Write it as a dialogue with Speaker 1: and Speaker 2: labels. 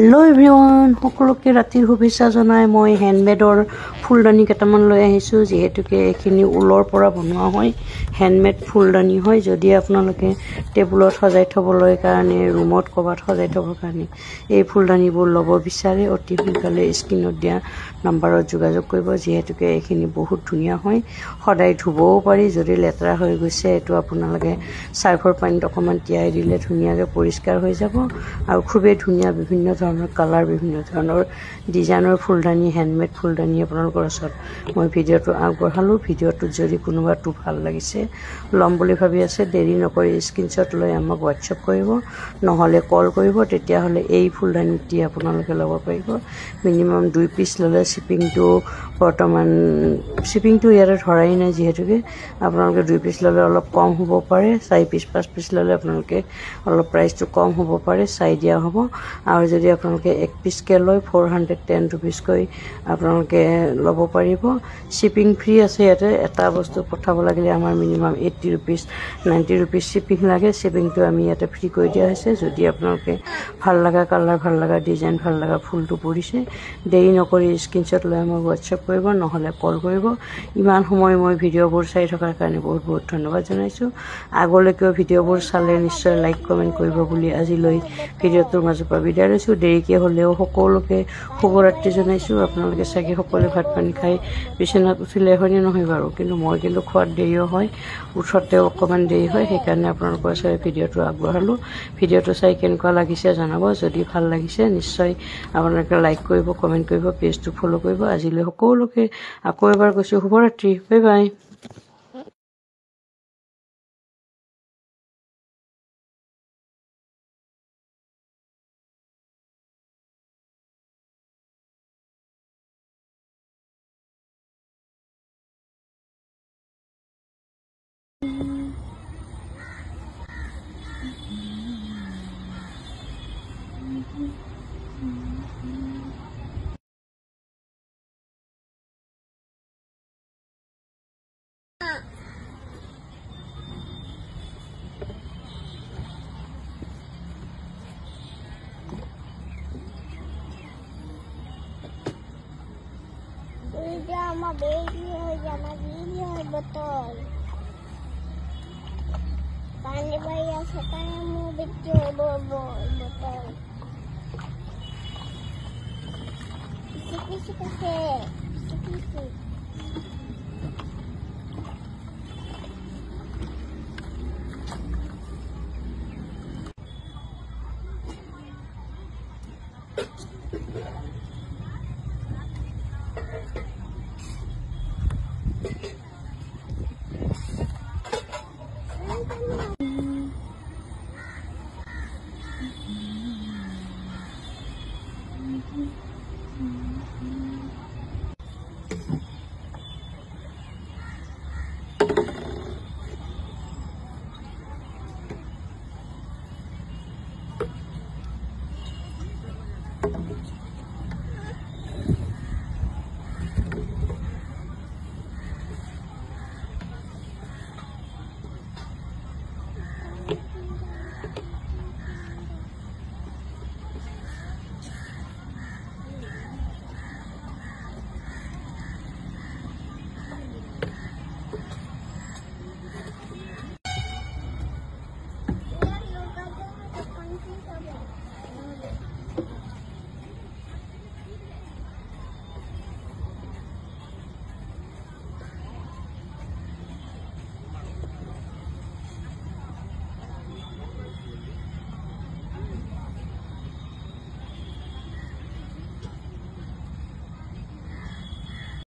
Speaker 1: Hello everyone, সকলোকে ৰাতিৰ শুভেচ্ছা জনাই মই হ্যান্ডমেডৰ ফুলদানি কেইটামান লৈ আহিছো যেহেতুকে এখিনি উলৰ পৰা বনোৱা হয় হ্যান্ডমেড ফুলদানি হয় যদি আপোনালোকে টেবুলত সজাই থবলৈ কাৰণে ৰুমত কবাত সজাই থবৰ কাৰণে এই ফুলদানিবোৰ ল'ব বিচাৰে অতি সোনকালে স্ক্ৰিনত দিয়া নম্বৰত যোগাযোগ কৰিব যেহেতুকে এখিনি বহুত ধুনিয়া হয় সদায় ধুবও পাৰি যদি লেতেৰা হৈ গৈছে এটো আপোনালোকে সাৰ্ফৰ পানীত অকমান তিয়াই দিলে ধুনিয়াকৈ পৰিষ্কাৰ হৈ যাব আৰু খুবেই ধুনিয়া বিভিন্ন ধৰণৰ কালাৰ বিভিন্ন ধৰণৰ ডিজাইনৰ ফুলদানি হ্যান্ডমেড ফুলদানি আপোনালোকৰ ওচৰত মই ভিডিওটো আগবঢ়ালো ভিডিওটো যদি কোনোবাটো ভাল লাগিছে লম বুলি ভাবি আছে দেৰি নকৰি স্ক্ৰিনশ্বট লৈ আমাক WhatsApp কৰিব নহলে কল কৰিব তেতিয়া হলে এই ফুলদানিটি আপোনালোকে ল'ব পাৰিব মিনিমাম 2 পিস ললে শিপিংটো বৰ্তমান শিপিংটো ইয়াৰে ধৰাই নাই যেহেতুকে আপোনালোকে 2 পিস ললে অলপ কম হ'ব পাৰে 4 পিস 5 পিস ললে আপোনালোকে অলপ প্ৰাইসটো কম হ'ব পাৰে চাই দিয়া হ'ব আৰু যদি আপোনালোকে 1 পিস কে লয় 410 rupees কৈ আপোনালোকে ল'ব পাৰিব শিপিং ফ্ৰী আছে ইয়াতে এটা বস্তু পঠাব লাগিলে আমাৰ মিনিমাম 80 rupees 90 rupees শিপিং লাগে শিপিংটো আমি ইয়াতে ফ্ৰী কৰি দিয়া হৈছে যদি আপোনালোকে ভাল লাগা কালাৰ ভাল লাগা ডিজাইন ভাল লাগা ফুলটো পৰিছে দেৰি নকৰি স্ক্ৰিনশ্বট লৈ আমাক WhatsApp কৰিব নহলে কল কৰিব ইমান সময় মই ভিডিওবোৰ চাই থকাৰ কাৰণে বহুত বহুত ধন্যবাদ জনাইছো আগলৈকে ভিডিওবোৰ চালে নিশ্চয় লাইক কমেন্ট কৰিব বুলি আজিলৈ ভিডিওটোৰ মাজৰ পৰা বিদায় লৈছো দেৰিকে হলেও সকলোকে শুভৰাত্ৰি জনাইছো আপোনালোকে চাগে সকলো ভাত পানী খাই বিছনাত উঠিলে হয় নহয় বাৰু কিন্তু মই কিন্তু খোৱাত দেৰিও হয় উঠতে অকমান দেৰি হয় সেইকাৰণে আপোনালোকৰ চাই ভিডিওটো আগবঢ়ালো ভিডিওটো চাই কেনেকুৱা লাগিছে জনাব যদি ভাল লাগিছে নিশ্চয় আপোনালোকে লাইক কৰিব কমেন্ট কৰিব পেজটো ফলো কৰিব আজিলৈ সকলোকে আকৌ এবাৰ কৈছো শুভৰাত্ৰি বাই বাই
Speaker 2: Drama baby है जाना वीडियो है बतौर पानी भैया सताए मुंह बिच्चो बतौर किसी से